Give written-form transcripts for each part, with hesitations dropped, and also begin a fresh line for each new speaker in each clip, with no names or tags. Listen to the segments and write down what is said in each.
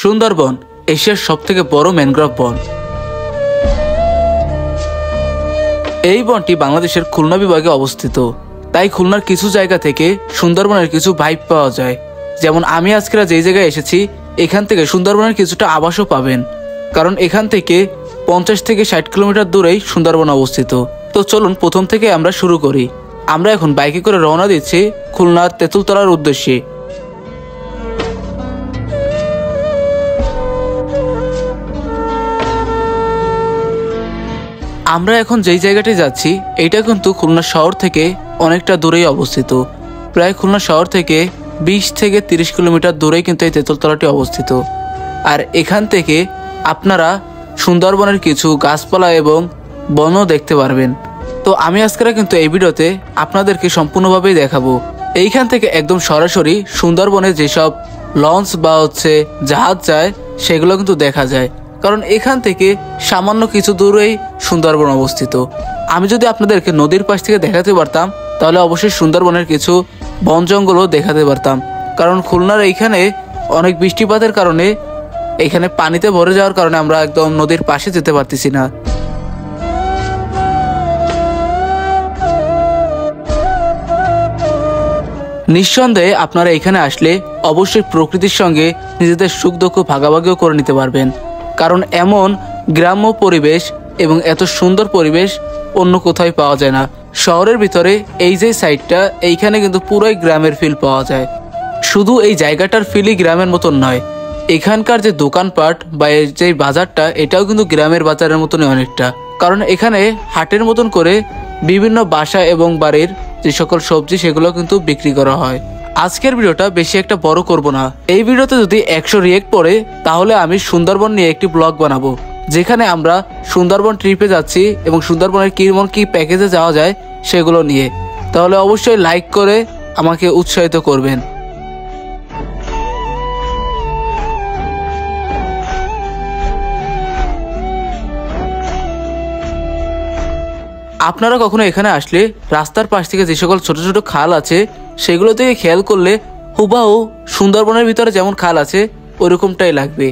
সুন্দরবন এশিয়ার সবথেকে বড় ম্যানগ্রোভ বন। এই বনটি বাংলাদেশের খুলনা বিভাগে অবস্থিত। তাই খুলনার কিছু জায়গা থেকে সুন্দরবনের কিছু ভাইব পাওয়া যায়। যেমন আমি আজকে যেই জায়গায় এসেছি, এখান থেকে সুন্দরবনের কিছুটা আভাসও পাবেন, কারণ এখান থেকে 50 থেকে 60 কিলোমিটার দূরেই সুন্দরবন অবস্থিত। তো চলুন প্রথম থেকে আমরা শুরু করি। আমরা এখন বাইকে করে রওনা দিচ্ছি খুলনার তেঁতুলতলার উদ্দেশ্যে। আমরা এখন যেই জায়গাটি যাচ্ছি এইটা কিন্তু খুলনা শহর থেকে অনেকটা দূরেই অবস্থিত। প্রায় খুলনা শহর থেকে 20 থেকে 30 কিলোমিটার দূরেই কিন্তু এই তেঁতুলতলাটি অবস্থিত। আর এখান থেকে আপনারা সুন্দরবনের কিছু গাছপালা এবং বনও দেখতে পারবেন। তো আমি আজকে কিন্তু এই ভিডিওতে আপনাদেরকে সম্পূর্ণভাবেই দেখাবো। এইখান থেকে একদম সরাসরি সুন্দরবনে যেসব লঞ্চ বা জাহাজ যায় সেগুলো কিন্তু দেখা যায়, কারণ এখান থেকে সামান্য কিছু দূরেই সুন্দরবন অবস্থিত। আমি যদি আপনাদেরকে নদীর পাশ থেকে দেখাতে পারতাম তাহলে অবশ্যই সুন্দরবনের কিছু বন জঙ্গলও দেখাতে পারতাম, কারণ খুলনার এইখানে অনেক বৃষ্টিপাতের কারণে এখানে পানিতে ভরে যাওয়ার কারণে আমরা একদম নদীর পাশে যেতে পারতেছি না। নিঃসন্দেহে আপনারা এখানে আসলে অবশ্যই প্রকৃতির সঙ্গে নিজেদের সুখ দুঃখ ভাগাভাগিও করে নিতে পারবেন, কারণ এমন গ্রাম্য পরিবেশ এবং এত সুন্দর পরিবেশ অন্য কোথাও পাওয়া যায় না। শহরের ভিতরে এই যে সাইডটা, এইখানে কিন্তু পুরোই গ্রামের ফিল পাওয়া যায়। শুধু এই জায়গাটার ফিলই গ্রামের মতন নয়, এখানকার যে দোকানপাট বা যে বাজারটা এটাও কিন্তু গ্রামের বাজারের মতনই অনেকটা, কারণ এখানে হাটের মতন করে বিভিন্ন বাসা এবং বাড়ির যে সকল সবজি সেগুলো কিন্তু বিক্রি করা হয়। আজকের ভিডিওটা বেশি একটা বড় করব না। এই ভিডিওতে যদি 100 রিয়েক্ট পড়ে তাহলে আমি সুন্দরবন নিয়ে একটি ব্লগ বানাবো, যেখানে আমরা সুন্দরবন ট্রিপে যাচ্ছি এবং সুন্দরবনের কি প্যাকেজে যাওয়া যায় সেগুলো নিয়ে। তাহলে অবশ্যই লাইক করে আমাকে উৎসাহিত করবেন। আপনারা কখনো এখানে আসলে রাস্তার পাশ থেকে যে সকল ছোট ছোট খাল আছে সেগুলো থেকে খেয়াল করলে হুবাহু সুন্দরবনের ভিতরে যেমন খাল আছে ওইরকমটাই লাগবে।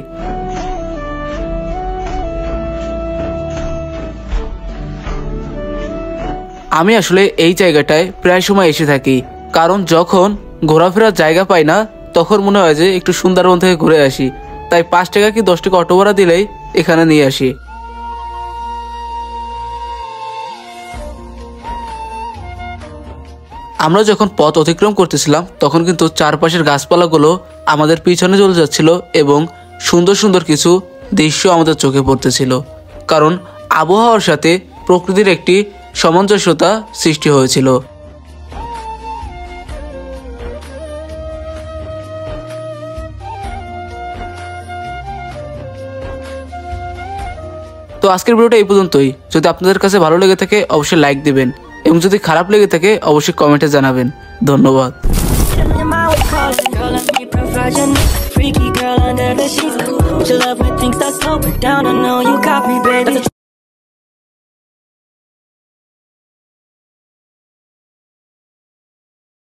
আমি আসলে এই জায়গাটায় প্রায় সময় এসে থাকি, কারণ যখন ঘোরাফেরার জায়গা পাই না তখন মনে হয় যে একটু সুন্দরবন থেকে ঘুরে আসি। তাই 5 টাকা কি 10 টাকা অটো ভাড়া দিলেই এখানে নিয়ে আসি। আমরা যখন পথ অতিক্রম করতেছিলাম তখন কিন্তু চারপাশের গাছপালাগুলো আমাদের পিছনে চলে যাচ্ছিল এবং সুন্দর সুন্দর কিছু দৃশ্য আমাদের চোখে পড়তেছিল, কারণ আবহাওয়ার সাথে প্রকৃতির একটি সামঞ্জস্যতা সৃষ্টি হয়েছিল। তো আজকের ভিডিওটা এই পর্যন্তই। যদি আপনাদের কাছে ভালো লেগে থাকে অবশ্যই লাইক দিবেন, এবং যদি খারাপ লেগে থাকে অবশ্যই কমেন্টে জানাবেন। ধন্যবাদ।